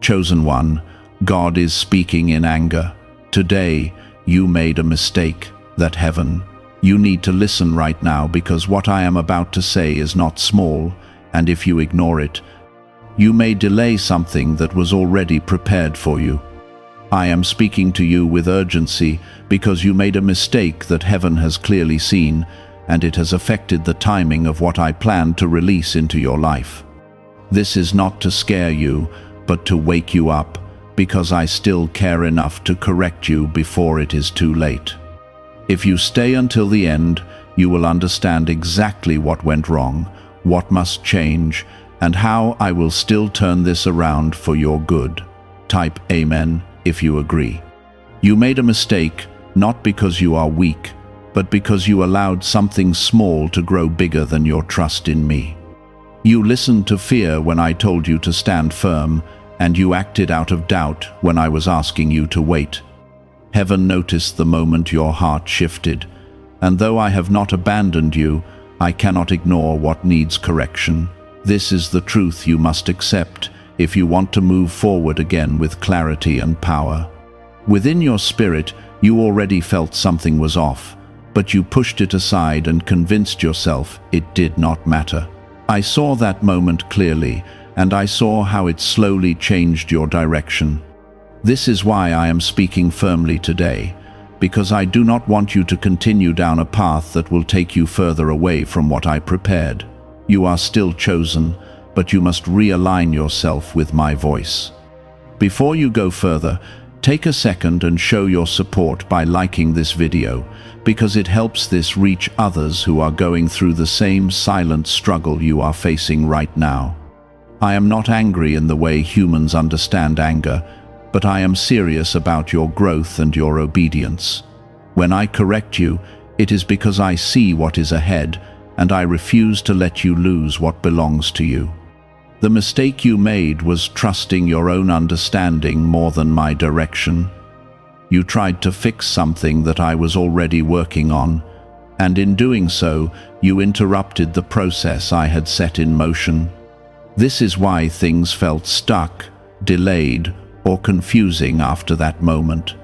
Chosen one, God is speaking in anger. Today, you made a mistake. That heaven. You need to listen right now, because what I am about to say is not small, and if you ignore it, you may delay something that was already prepared for you. I am speaking to you with urgency because you made a mistake that heaven has clearly seen, and it has affected the timing of what I plan to release into your life. This is not to scare you, but to wake you up, because I still care enough to correct you before it is too late. If you stay until the end, you will understand exactly what went wrong, what must change, and how I will still turn this around for your good. Type Amen if you agree. You made a mistake, not because you are weak, but because you allowed something small to grow bigger than your trust in me. You listened to fear when I told you to stand firm, and you acted out of doubt when I was asking you to wait. Heaven noticed the moment your heart shifted, and though I have not abandoned you, I cannot ignore what needs correction. This is the truth you must accept if you want to move forward again with clarity and power. Within your spirit, you already felt something was off, but you pushed it aside and convinced yourself it did not matter. I saw that moment clearly, and I saw how it slowly changed your direction. This is why I am speaking firmly today, because I do not want you to continue down a path that will take you further away from what I prepared. You are still chosen, but you must realign yourself with my voice. Before you go further, take a second and show your support by liking this video, because it helps this reach others who are going through the same silent struggle you are facing right now. I am not angry in the way humans understand anger, but I am serious about your growth and your obedience. When I correct you, it is because I see what is ahead, and I refuse to let you lose what belongs to you. The mistake you made was trusting your own understanding more than my direction. You tried to fix something that I was already working on, and in doing so, you interrupted the process I had set in motion. This is why things felt stuck, delayed, or confusing after that moment.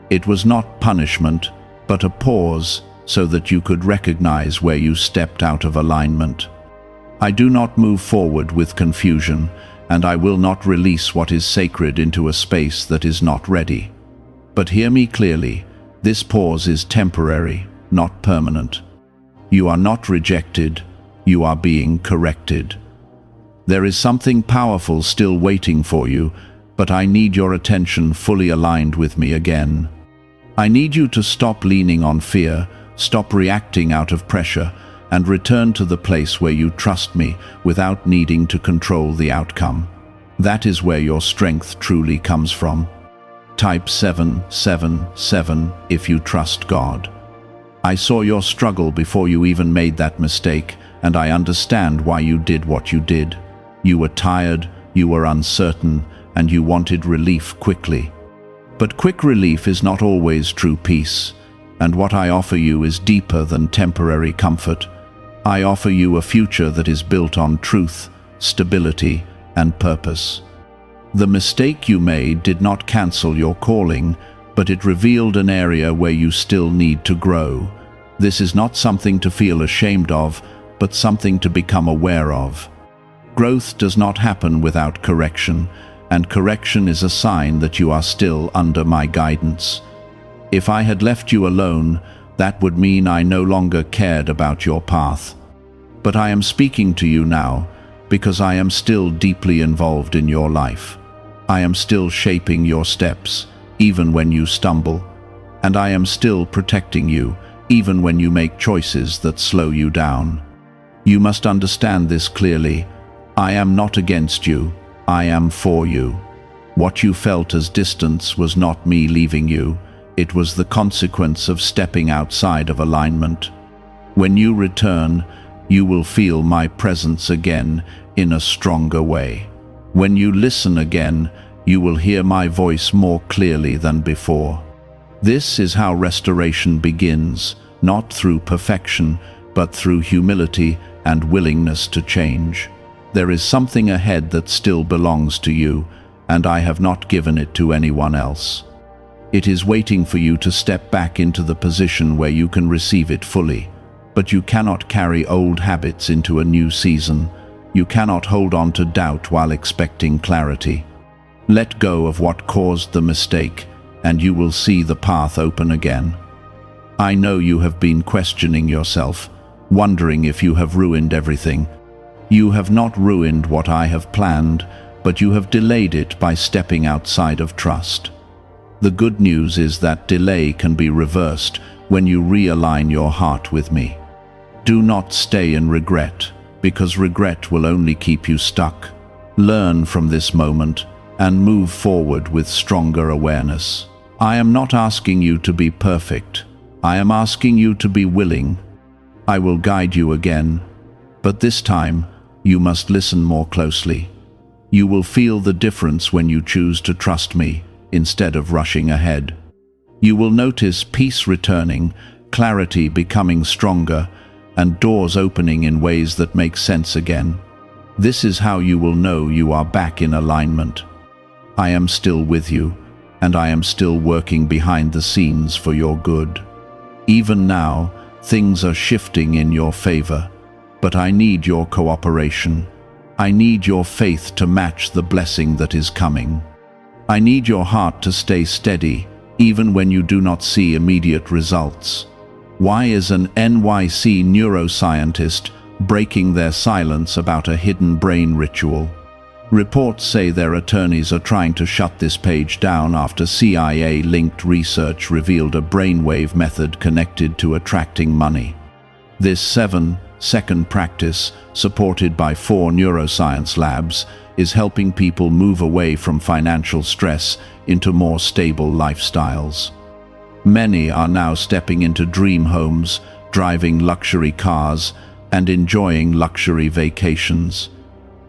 It was not punishment, but a pause so that you could recognize where you stepped out of alignment. I do not move forward with confusion, and I will not release what is sacred into a space that is not ready. But hear me clearly, this pause is temporary, not permanent. You are not rejected, you are being corrected. There is something powerful still waiting for you, but I need your attention fully aligned with me again. I need you to stop leaning on fear, stop reacting out of pressure, and return to the place where you trust me without needing to control the outcome. That is where your strength truly comes from. Type 777 if you trust God. I saw your struggle before you even made that mistake, and I understand why you did what you did. You were tired, you were uncertain, and you wanted relief quickly. But quick relief is not always true peace, and what I offer you is deeper than temporary comfort. I offer you a future that is built on truth, stability, and purpose. The mistake you made did not cancel your calling, but it revealed an area where you still need to grow. This is not something to feel ashamed of, but something to become aware of. Growth does not happen without correction, and correction is a sign that you are still under my guidance. If I had left you alone, that would mean I no longer cared about your path. But I am speaking to you now because I am still deeply involved in your life. I am still shaping your steps, even when you stumble, and I am still protecting you, even when you make choices that slow you down. You must understand this clearly. I am not against you. I am for you. What you felt as distance was not me leaving you. It was the consequence of stepping outside of alignment. When you return, you will feel my presence again in a stronger way. When you listen again, you will hear my voice more clearly than before. This is how restoration begins, not through perfection, but through humility and willingness to change. There is something ahead that still belongs to you, and I have not given it to anyone else. It is waiting for you to step back into the position where you can receive it fully. But you cannot carry old habits into a new season. You cannot hold on to doubt while expecting clarity. Let go of what caused the mistake, and you will see the path open again. I know you have been questioning yourself, wondering if you have ruined everything. You have not ruined what I have planned, but you have delayed it by stepping outside of trust. The good news is that delay can be reversed when you realign your heart with me. Do not stay in regret, because regret will only keep you stuck. Learn from this moment and move forward with stronger awareness. I am not asking you to be perfect. I am asking you to be willing. I will guide you again, but this time you must listen more closely. You will feel the difference when you choose to trust me instead of rushing ahead. You will notice peace returning, clarity becoming stronger, and doors opening in ways that make sense again. This is how you will know you are back in alignment. I am still with you, and I am still working behind the scenes for your good. Even now, things are shifting in your favor, but I need your cooperation. I need your faith to match the blessing that is coming. I need your heart to stay steady, even when you do not see immediate results. Why is an NYC neuroscientist breaking their silence about a hidden brain ritual? Reports say their attorneys are trying to shut this page down after CIA-linked research revealed a brainwave method connected to attracting money. This 7-second practice, supported by 4 neuroscience labs, is helping people move away from financial stress into more stable lifestyles. Many are now stepping into dream homes, driving luxury cars, and enjoying luxury vacations.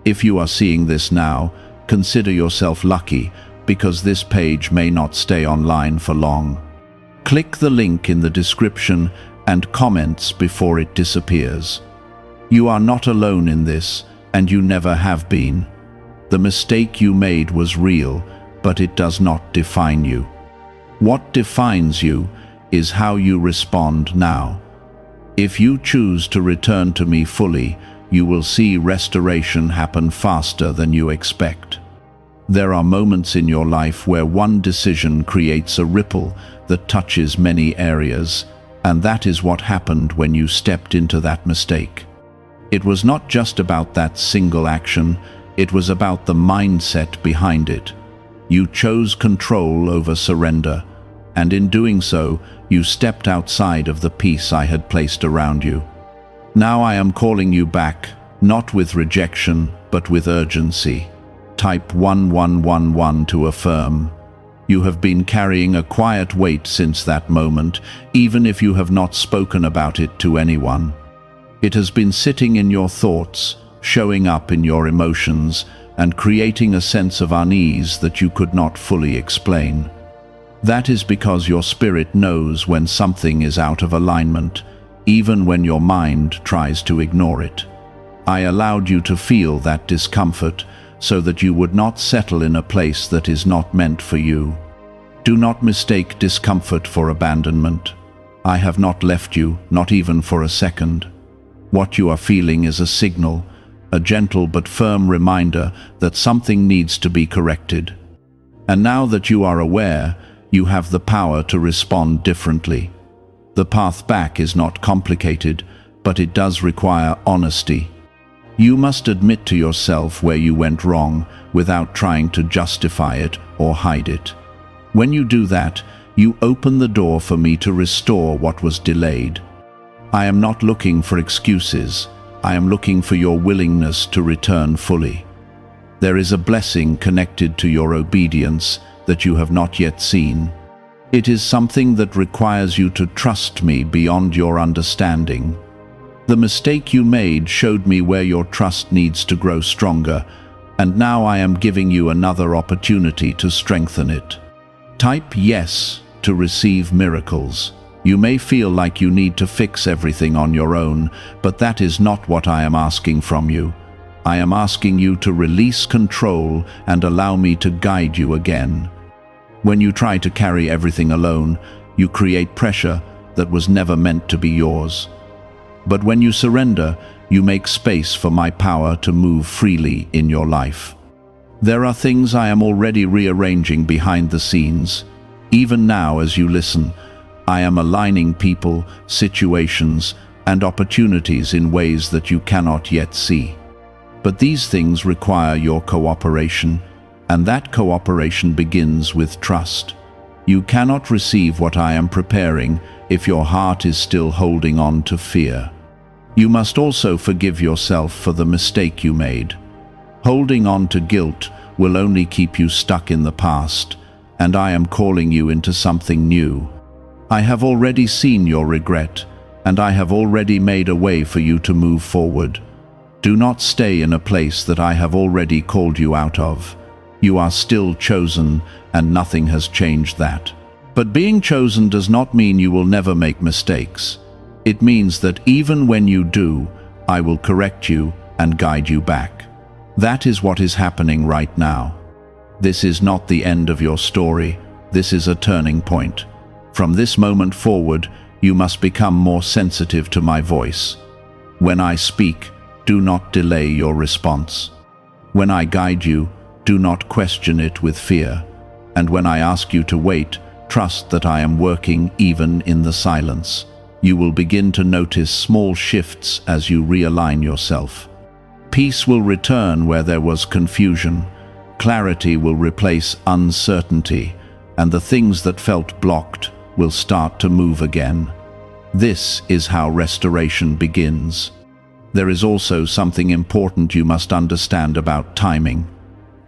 If you are seeing this now, consider yourself lucky, because this page may not stay online for long. Click the link in the description and comments before it disappears. You are not alone in this, and you never have been. The mistake you made was real, but it does not define you. What defines you is how you respond now. If you choose to return to me fully, you will see restoration happen faster than you expect. There are moments in your life where one decision creates a ripple that touches many areas, and that is what happened when you stepped into that mistake. It was not just about that single action, it was about the mindset behind it. You chose control over surrender, and in doing so, you stepped outside of the peace I had placed around you. Now I am calling you back, not with rejection, but with urgency. Type 1111 to affirm. You have been carrying a quiet weight since that moment, even if you have not spoken about it to anyone. It has been sitting in your thoughts, showing up in your emotions, and creating a sense of unease that you could not fully explain. That is because your spirit knows when something is out of alignment, even when your mind tries to ignore it. I allowed you to feel that discomfort so that you would not settle in a place that is not meant for you. Do not mistake discomfort for abandonment. I have not left you, not even for a second. What you are feeling is a signal, a gentle but firm reminder that something needs to be corrected. And now that you are aware, you have the power to respond differently. The path back is not complicated, but it does require honesty. You must admit to yourself where you went wrong without trying to justify it or hide it. When you do that, you open the door for me to restore what was delayed. I am not looking for excuses. I am looking for your willingness to return fully. There is a blessing connected to your obedience that you have not yet seen. It is something that requires you to trust me beyond your understanding. The mistake you made showed me where your trust needs to grow stronger, and now I am giving you another opportunity to strengthen it. Type yes to receive miracles. You may feel like you need to fix everything on your own, but that is not what I am asking from you. I am asking you to release control and allow me to guide you again. When you try to carry everything alone, you create pressure that was never meant to be yours. But when you surrender, you make space for my power to move freely in your life. There are things I am already rearranging behind the scenes. Even now, as you listen, I am aligning people, situations, and opportunities in ways that you cannot yet see. But these things require your cooperation, and that cooperation begins with trust. You cannot receive what I am preparing if your heart is still holding on to fear. You must also forgive yourself for the mistake you made. Holding on to guilt will only keep you stuck in the past, and I am calling you into something new. I have already seen your regret, and I have already made a way for you to move forward. Do not stay in a place that I have already called you out of. You are still chosen, and nothing has changed that. But being chosen does not mean you will never make mistakes. It means that even when you do, I will correct you and guide you back. That is what is happening right now. This is not the end of your story. This is a turning point. From this moment forward, you must become more sensitive to my voice. When I speak, do not delay your response. When I guide you, do not question it with fear. And when I ask you to wait, trust that I am working even in the silence. You will begin to notice small shifts as you realign yourself. Peace will return where there was confusion. Clarity will replace uncertainty, and the things that felt blocked will start to move again. This is how restoration begins. There is also something important you must understand about timing.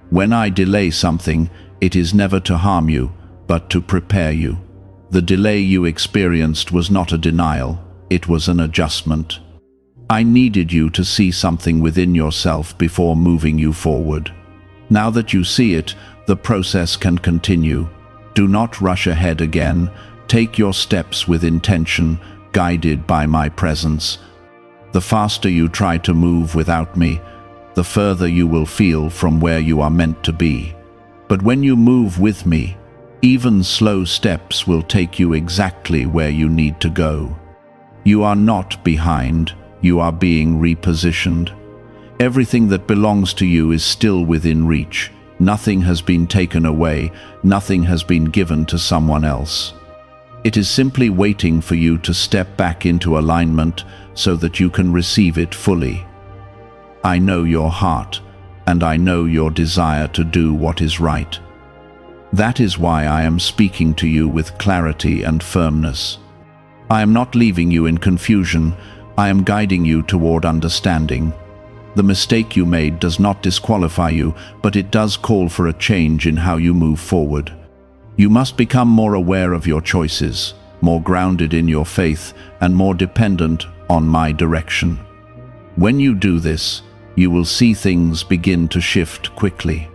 When I delay something, it is never to harm you, but to prepare you. The delay you experienced was not a denial, it was an adjustment. I needed you to see something within yourself before moving you forward. Now that you see it, the process can continue. Do not rush ahead again. Take your steps with intention, guided by my presence. The faster you try to move without me, the further you will feel from where you are meant to be. But when you move with me, even slow steps will take you exactly where you need to go. You are not behind, you are being repositioned. Everything that belongs to you is still within reach. Nothing has been taken away, nothing has been given to someone else. It is simply waiting for you to step back into alignment so that you can receive it fully. I know your heart, and I know your desire to do what is right. That is why I am speaking to you with clarity and firmness. I am not leaving you in confusion, I am guiding you toward understanding. The mistake you made does not disqualify you, but it does call for a change in how you move forward. You must become more aware of your choices, more grounded in your faith, and more dependent on my direction. When you do this, you will see things begin to shift quickly.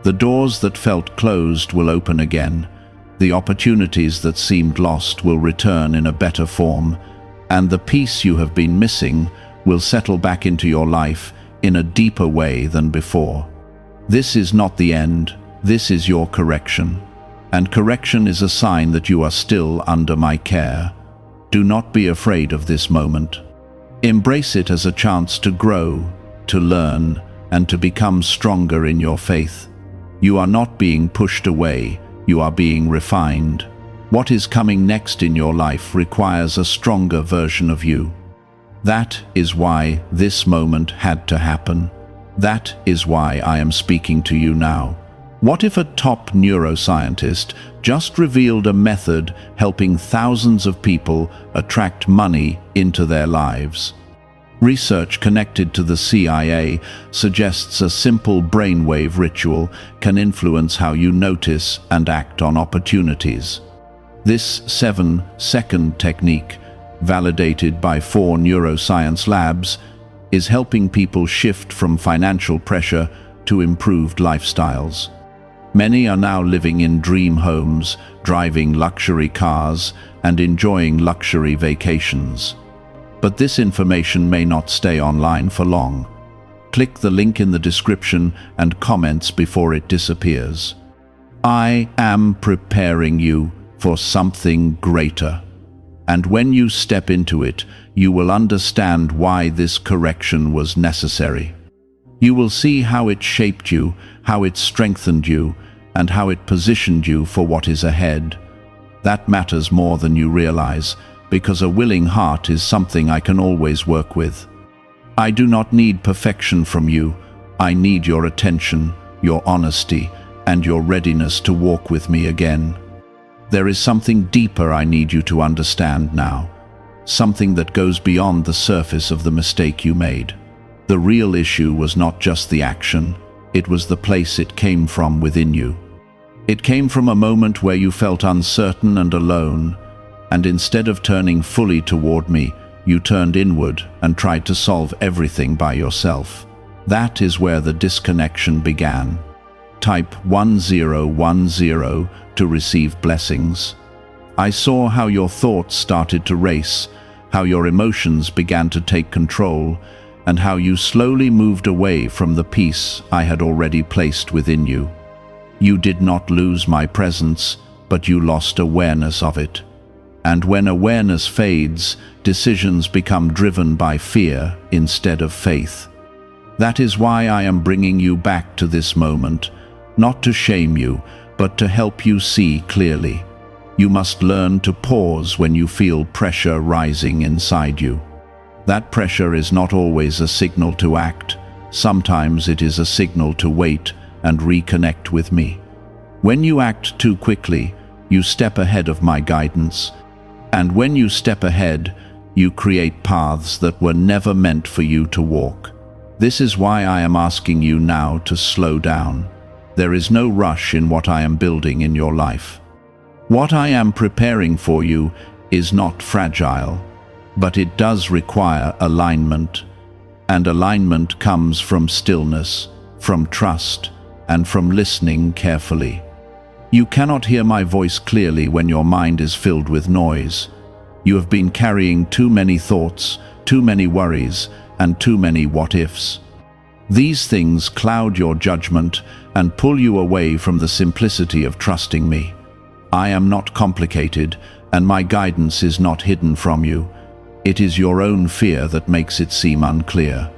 The doors that felt closed will open again, the opportunities that seemed lost will return in a better form, and the peace you have been missing will settle back into your life in a deeper way than before. This is not the end, this is your correction. And correction is a sign that you are still under my care. Do not be afraid of this moment. Embrace it as a chance to grow, to learn, and to become stronger in your faith. You are not being pushed away, you are being refined. What is coming next in your life requires a stronger version of you. That is why this moment had to happen. That is why I am speaking to you now. What if a top neuroscientist just revealed a method helping thousands of people attract money into their lives? Research connected to the CIA suggests a simple brainwave ritual can influence how you notice and act on opportunities. This 7-second technique, validated by 4 neuroscience labs, is helping people shift from financial pressure to improved lifestyles. Many are now living in dream homes, driving luxury cars, and enjoying luxury vacations. But this information may not stay online for long. click the link in the description and comments before it disappears. I am preparing you for something greater. And when you step into it, you will understand why this correction was necessary. You will see how it shaped you, how it strengthened you, and how it positioned you for what is ahead. That matters more than you realize, because a willing heart is something I can always work with. I do not need perfection from you. I need your attention, your honesty, and your readiness to walk with me again. There is something deeper I need you to understand now, something that goes beyond the surface of the mistake you made. The real issue was not just the action, it was the place it came from within you. It came from a moment where you felt uncertain and alone, and instead of turning fully toward me, you turned inward and tried to solve everything by yourself. That is where the disconnection began. Type 1010 to receive blessings. I saw how your thoughts started to race, how your emotions began to take control, and how you slowly moved away from the peace I had already placed within you. You did not lose my presence, but you lost awareness of it. And when awareness fades, decisions become driven by fear instead of faith. That is why I am bringing you back to this moment, not to shame you, but to help you see clearly. You must learn to pause when you feel pressure rising inside you. That pressure is not always a signal to act. Sometimes it is a signal to wait and reconnect with me. When you act too quickly, you step ahead of my guidance. And when you step ahead, you create paths that were never meant for you to walk. This is why I am asking you now to slow down. There is no rush in what I am building in your life. What I am preparing for you is not fragile, but it does require alignment. And alignment comes from stillness, from trust, and from listening carefully. You cannot hear my voice clearly when your mind is filled with noise. You have been carrying too many thoughts, too many worries, and too many what-ifs. These things cloud your judgment and pull you away from the simplicity of trusting me. I am not complicated, and my guidance is not hidden from you. It is your own fear that makes it seem unclear.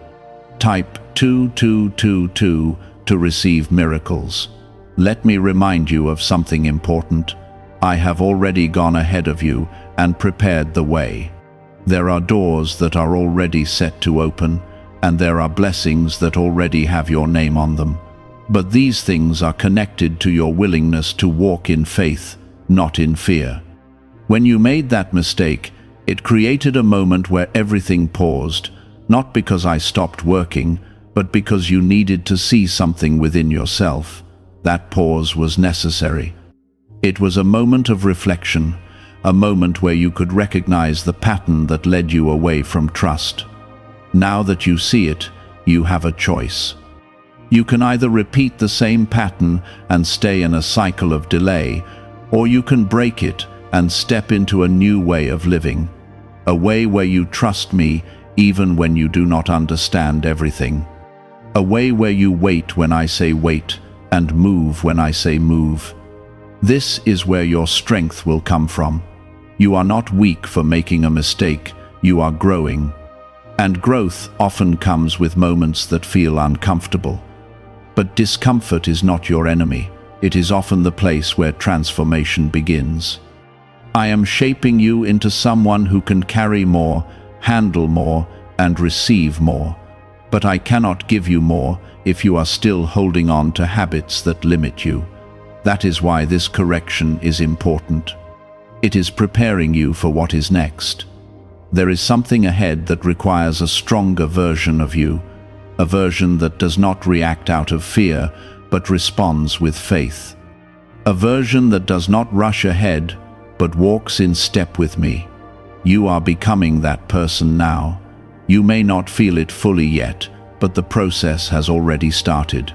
Type 2222 to receive miracles. Let me remind you of something important. I have already gone ahead of you and prepared the way. There are doors that are already set to open, and there are blessings that already have your name on them. But these things are connected to your willingness to walk in faith, not in fear. When you made that mistake, it created a moment where everything paused, not because I stopped working, but because you needed to see something within yourself. That pause was necessary. It was a moment of reflection, a moment where you could recognize the pattern that led you away from trust. Now that you see it, you have a choice. You can either repeat the same pattern and stay in a cycle of delay, or you can break it and step into a new way of living, a way where you trust me even when you do not understand everything, a way where you wait when I say wait and move when I say move. This is where your strength will come from. You are not weak for making a mistake, you are growing. And growth often comes with moments that feel uncomfortable. But discomfort is not your enemy. It is often the place where transformation begins. I am shaping you into someone who can carry more, handle more, and receive more. But I cannot give you more if you are still holding on to habits that limit you. That is why this correction is important. It is preparing you for what is next. There is something ahead that requires a stronger version of you, a version that does not react out of fear, but responds with faith. A version that does not rush ahead, but walks in step with me. You are becoming that person now. You may not feel it fully yet, but the process has already started.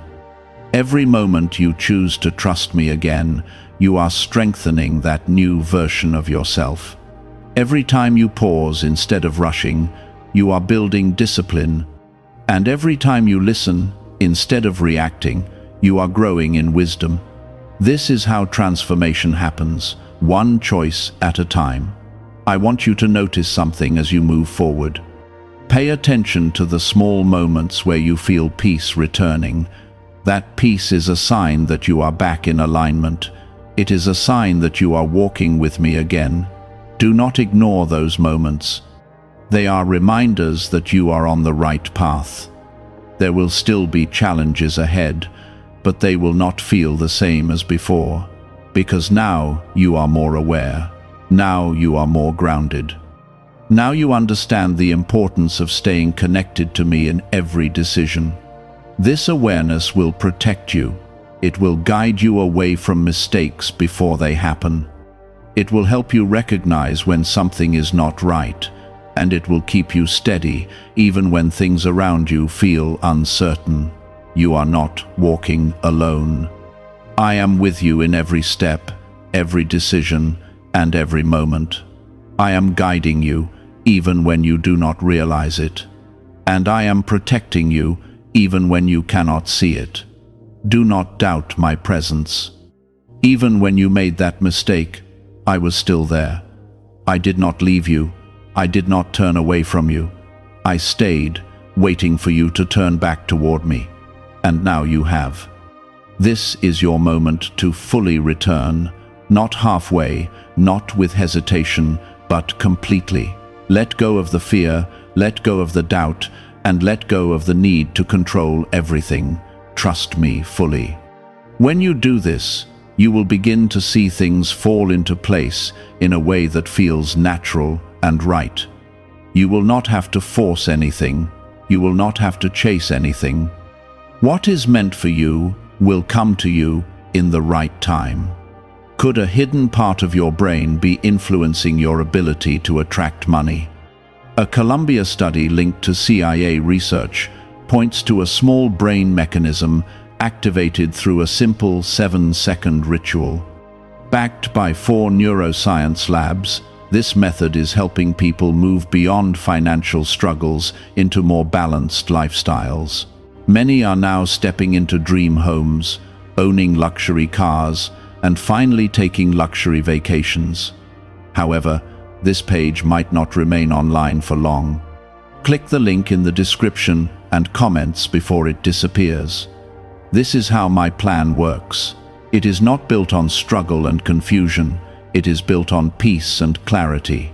Every moment you choose to trust me again, you are strengthening that new version of yourself. Every time you pause instead of rushing, you are building discipline, And every time you listen, instead of reacting, you are growing in wisdom. This is how transformation happens, one choice at a time. I want you to notice something as you move forward. Pay attention to the small moments where you feel peace returning. That peace is a sign that you are back in alignment. It is a sign that you are walking with me again. Do not ignore those moments. They are reminders that you are on the right path. There will still be challenges ahead, but they will not feel the same as before, because now you are more aware. Now you are more grounded. Now you understand the importance of staying connected to me in every decision. This awareness will protect you. It will guide you away from mistakes before they happen. It will help you recognize when something is not right, and it will keep you steady even when things around you feel uncertain. You are not walking alone. I am with you in every step, every decision, and every moment. I am guiding you even when you do not realize it. And I am protecting you even when you cannot see it. Do not doubt my presence. Even when you made that mistake, I was still there. I did not leave you. I did not turn away from you. I stayed, waiting for you to turn back toward me. And now you have. This is your moment to fully return, not halfway, not with hesitation, but completely. Let go of the fear, let go of the doubt, and let go of the need to control everything. Trust me fully. When you do this, you will begin to see things fall into place in a way that feels natural and right. You will not have to force anything. You will not have to chase anything. What is meant for you will come to you in the right time. Could a hidden part of your brain be influencing your ability to attract money? A Columbia study linked to CIA research points to a small brain mechanism activated through a simple 7-second ritual. Backed by 4 neuroscience labs, this method is helping people move beyond financial struggles into more balanced lifestyles. Many are now stepping into dream homes, owning luxury cars, and finally taking luxury vacations. However, this page might not remain online for long. Click the link in the description and comments before it disappears. This is how my plan works. It is not built on struggle and confusion. It is built on peace and clarity.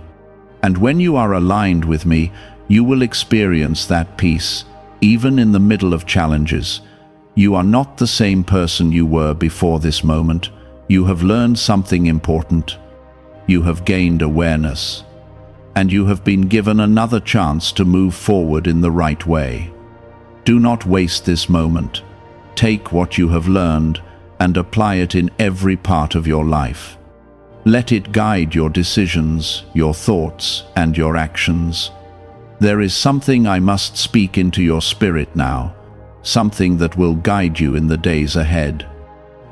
And when you are aligned with me, you will experience that peace, even in the middle of challenges. You are not the same person you were before this moment. You have learned something important. You have gained awareness. And you have been given another chance to move forward in the right way. Do not waste this moment. Take what you have learned and apply it in every part of your life. Let it guide your decisions, your thoughts, and your actions. There is something I must speak into your spirit now, something that will guide you in the days ahead.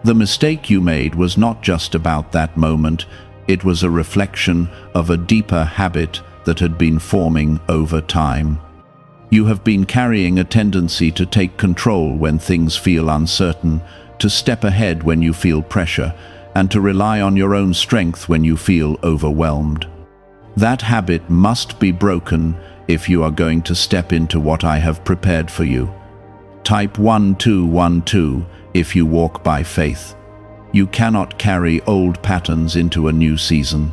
The mistake you made was not just about that moment, it was a reflection of a deeper habit that had been forming over time. You have been carrying a tendency to take control when things feel uncertain, to step ahead when you feel pressure, and to rely on your own strength when you feel overwhelmed. That habit must be broken if you are going to step into what I have prepared for you. Type 1212 if you walk by faith. You cannot carry old patterns into a new season.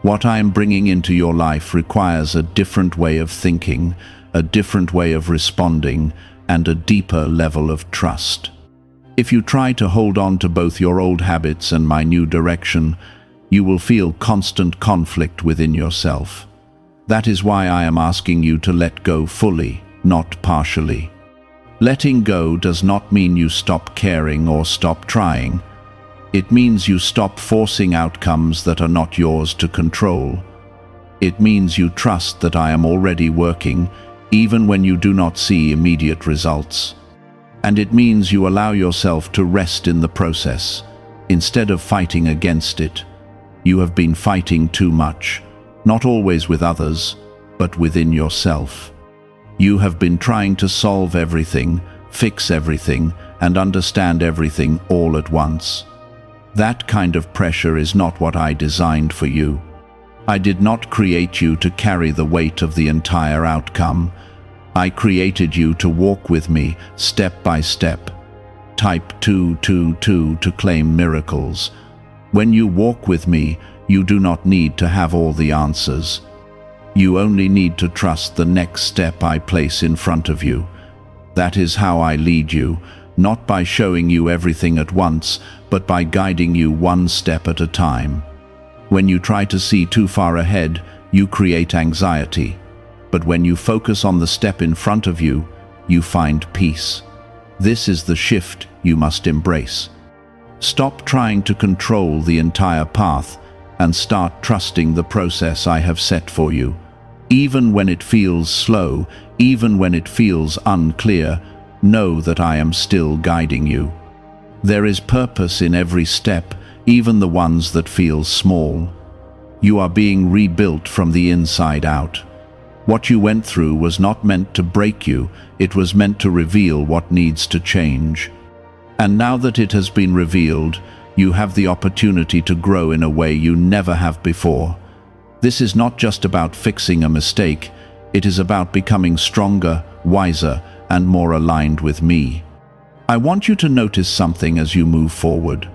What I am bringing into your life requires a different way of thinking, a different way of responding, and a deeper level of trust. If you try to hold on to both your old habits and my new direction, you will feel constant conflict within yourself. That is why I am asking you to let go fully, not partially. Letting go does not mean you stop caring or stop trying. It means you stop forcing outcomes that are not yours to control. It means you trust that I am already working, even when you do not see immediate results. And it means you allow yourself to rest in the process, instead of fighting against it. You have been fighting too much, not always with others, but within yourself. You have been trying to solve everything, fix everything, and understand everything all at once. That kind of pressure is not what I designed for you. I did not create you to carry the weight of the entire outcome. I created you to walk with me step by step. Type 222 to claim miracles. When you walk with me, you do not need to have all the answers. You only need to trust the next step I place in front of you. That is how I lead you, not by showing you everything at once, but by guiding you one step at a time. When you try to see too far ahead, you create anxiety. But when you focus on the step in front of you, you find peace. This is the shift you must embrace. Stop trying to control the entire path and start trusting the process I have set for you. Even when it feels slow, even when it feels unclear, know that I am still guiding you. There is purpose in every step, even the ones that feel small. You are being rebuilt from the inside out. What you went through was not meant to break you, it was meant to reveal what needs to change. And now that it has been revealed, you have the opportunity to grow in a way you never have before. This is not just about fixing a mistake, it is about becoming stronger, wiser, and more aligned with me. I want you to notice something as you move forward.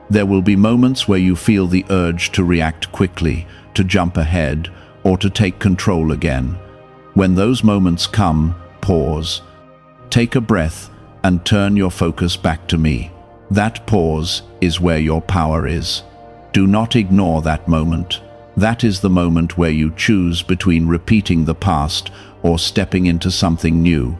There will be moments where you feel the urge to react quickly, to jump ahead, or to take control again. When those moments come, pause. Take a breath and turn your focus back to me. That pause is where your power is. Do not ignore that moment. That is the moment where you choose between repeating the past or stepping into something new.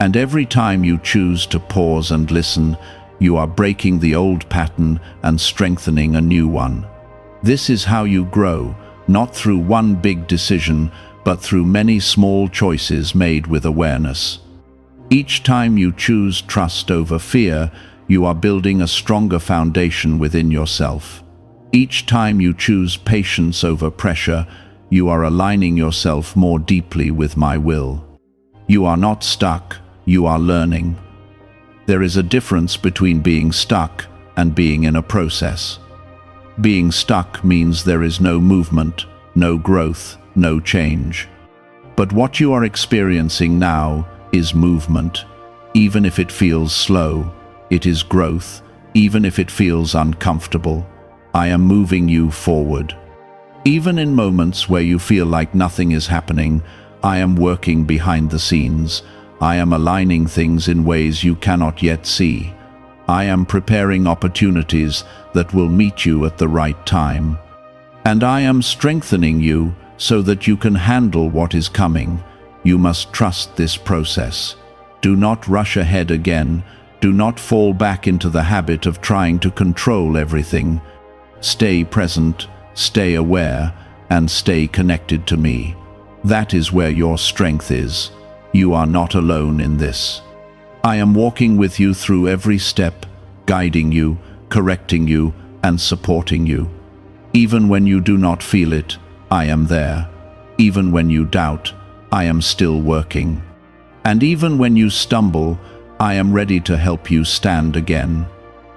And every time you choose to pause and listen, you are breaking the old pattern and strengthening a new one. This is how you grow, not through one big decision, but through many small choices made with awareness. Each time you choose trust over fear, you are building a stronger foundation within yourself. Each time you choose patience over pressure, you are aligning yourself more deeply with my will. You are not stuck, you are learning. There is a difference between being stuck and being in a process. Being stuck means there is no movement, no growth, no change. But what you are experiencing now is movement. Even if it feels slow, it is growth. Even if it feels uncomfortable, I am moving you forward. Even in moments where you feel like nothing is happening, I am working behind the scenes. I am aligning things in ways you cannot yet see. I am preparing opportunities that will meet you at the right time. And I am strengthening you so that you can handle what is coming. You must trust this process. Do not rush ahead again. Do not fall back into the habit of trying to control everything. Stay present, stay aware, and stay connected to me. That is where your strength is. You are not alone in this. I am walking with you through every step, guiding you, correcting you, and supporting you. Even when you do not feel it, I am there. Even when you doubt, I am still working. And even when you stumble, I am ready to help you stand again.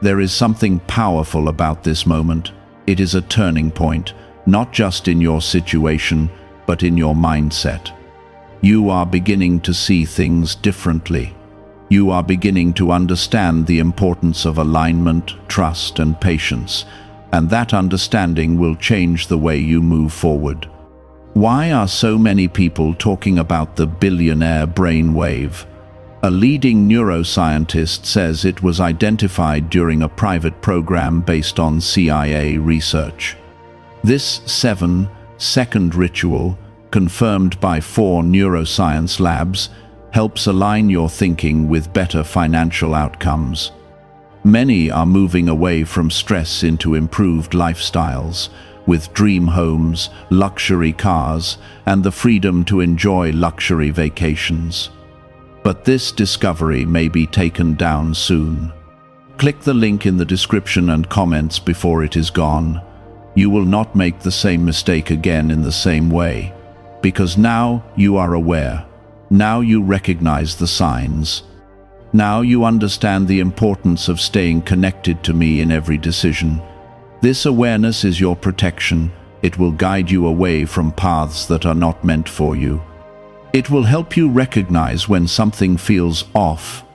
There is something powerful about this moment. It is a turning point, not just in your situation, but in your mindset. You are beginning to see things differently. You are beginning to understand the importance of alignment, trust, and patience, and that understanding will change the way you move forward. Why are so many people talking about the billionaire brainwave? A leading neuroscientist says it was identified during a private program based on CIA research. This 7-second ritual, confirmed by 4 neuroscience labs, helps align your thinking with better financial outcomes. Many are moving away from stress into improved lifestyles, with dream homes, luxury cars, and the freedom to enjoy luxury vacations. But this discovery may be taken down soon. Click the link in the description and comments before it is gone. You will not make the same mistake again in the same way, because now you are aware. Now you recognize the signs. Now you understand the importance of staying connected to me in every decision. This awareness is your protection. It will guide you away from paths that are not meant for you. It will help you recognize when something feels off,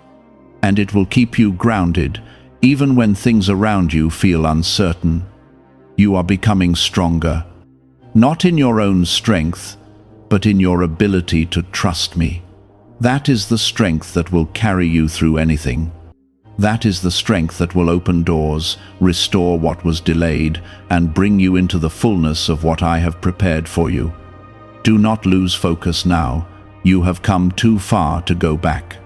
and it will keep you grounded even when things around you feel uncertain. You are becoming stronger, not in your own strength, but in your ability to trust me. That is the strength that will carry you through anything. That is the strength that will open doors, restore what was delayed, and bring you into the fullness of what I have prepared for you. Do not lose focus now. You have come too far to go back.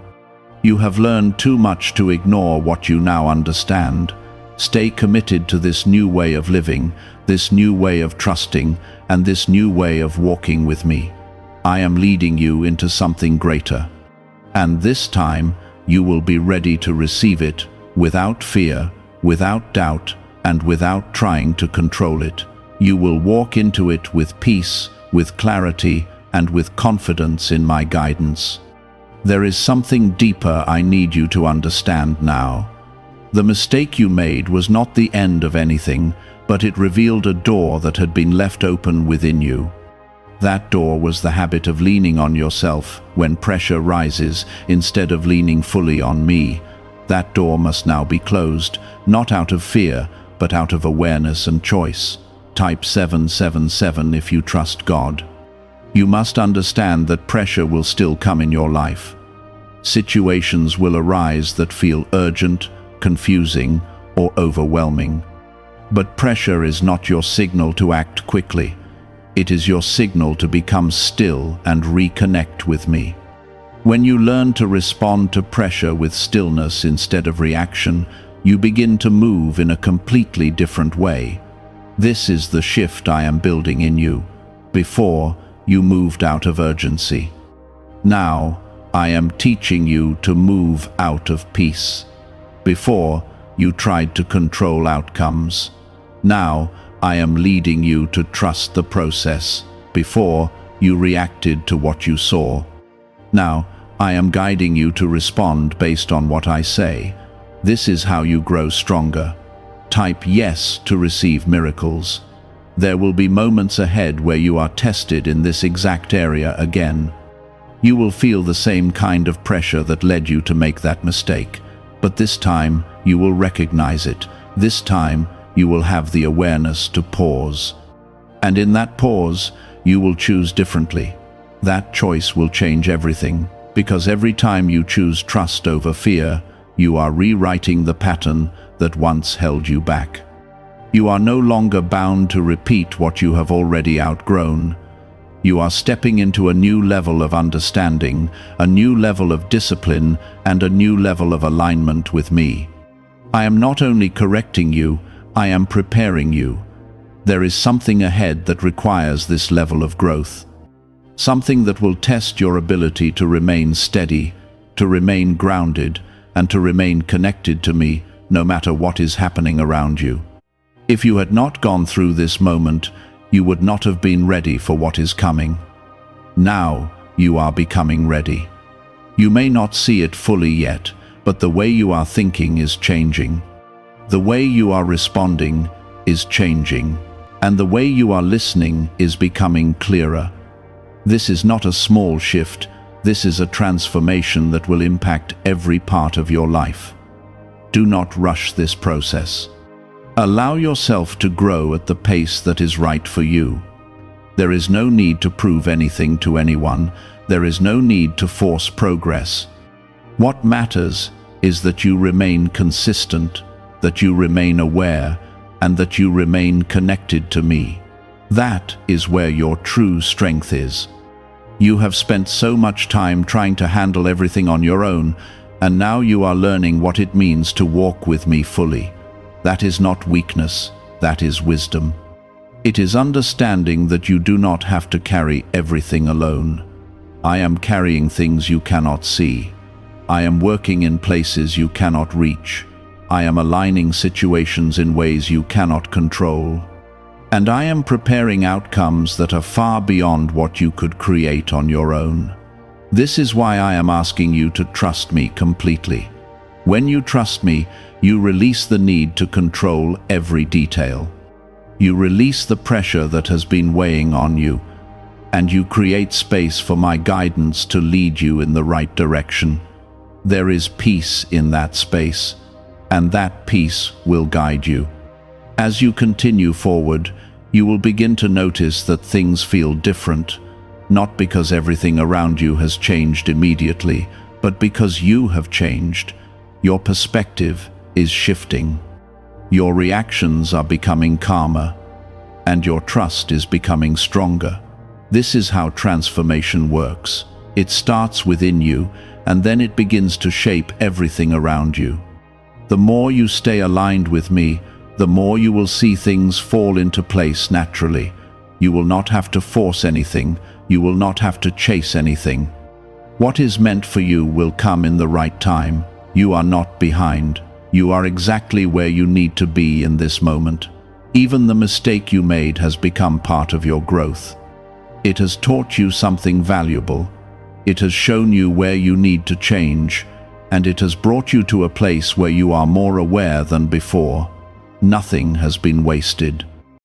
You have learned too much to ignore what you now understand. Stay committed to this new way of living, this new way of trusting, and this new way of walking with me. I am leading you into something greater. And this time, you will be ready to receive it without fear, without doubt, and without trying to control it. You will walk into it with peace, with clarity, and with confidence in my guidance. There is something deeper I need you to understand now. The mistake you made was not the end of anything, but it revealed a door that had been left open within you. That door was the habit of leaning on yourself when pressure rises instead of leaning fully on me. That door must now be closed, not out of fear, but out of awareness and choice. Type 777 if you trust God. You must understand that pressure will still come in your life. Situations will arise that feel urgent, confusing, or overwhelming. But pressure is not your signal to act quickly. It is your signal to become still and reconnect with me. When you learn to respond to pressure with stillness instead of reaction, you begin to move in a completely different way. This is the shift I am building in you. Before, you moved out of urgency. Now, I am teaching you to move out of peace. Before, you tried to control outcomes. Now, I am leading you to trust the process. Before, you reacted to what you saw. Now, I am guiding you to respond based on what I say. This is how you grow stronger. Type yes to receive miracles. There will be moments ahead where you are tested in this exact area again. You will feel the same kind of pressure that led you to make that mistake. But this time, you will recognize it. This time, you will have the awareness to pause. And in that pause, you will choose differently. That choice will change everything, because every time you choose trust over fear, you are rewriting the pattern that once held you back. You are no longer bound to repeat what you have already outgrown. You are stepping into a new level of understanding, a new level of discipline, and a new level of alignment with me. I am not only correcting you, I am preparing you. There is something ahead that requires this level of growth. Something that will test your ability to remain steady, to remain grounded, and to remain connected to me, no matter what is happening around you. If you had not gone through this moment, you would not have been ready for what is coming. Now, you are becoming ready. You may not see it fully yet, but the way you are thinking is changing. The way you are responding is changing, and the way you are listening is becoming clearer. This is not a small shift. This is a transformation that will impact every part of your life. Do not rush this process. Allow yourself to grow at the pace that is right for you. There is no need to prove anything to anyone. There is no need to force progress. What matters is that you remain consistent, that you remain aware, and that you remain connected to me. That is where your true strength is. You have spent so much time trying to handle everything on your own, and now you are learning what it means to walk with me fully. That is not weakness, that is wisdom. It is understanding that you do not have to carry everything alone. I am carrying things you cannot see. I am working in places you cannot reach. I am aligning situations in ways you cannot control. And I am preparing outcomes that are far beyond what you could create on your own. This is why I am asking you to trust me completely. When you trust me, you release the need to control every detail. You release the pressure that has been weighing on you, and you create space for my guidance to lead you in the right direction. There is peace in that space, and that peace will guide you. As you continue forward, you will begin to notice that things feel different, not because everything around you has changed immediately, but because you have changed. Your perspective is shifting. Your reactions are becoming calmer, and your trust is becoming stronger. This is how transformation works. It starts within you, and then it begins to shape everything around you. The more you stay aligned with me, the more you will see things fall into place naturally. You will not have to force anything. You will not have to chase anything. What is meant for you will come in the right time. You are not behind. You are exactly where you need to be in this moment. Even the mistake you made has become part of your growth. It has taught you something valuable. It has shown you where you need to change, and it has brought you to a place where you are more aware than before. Nothing has been wasted.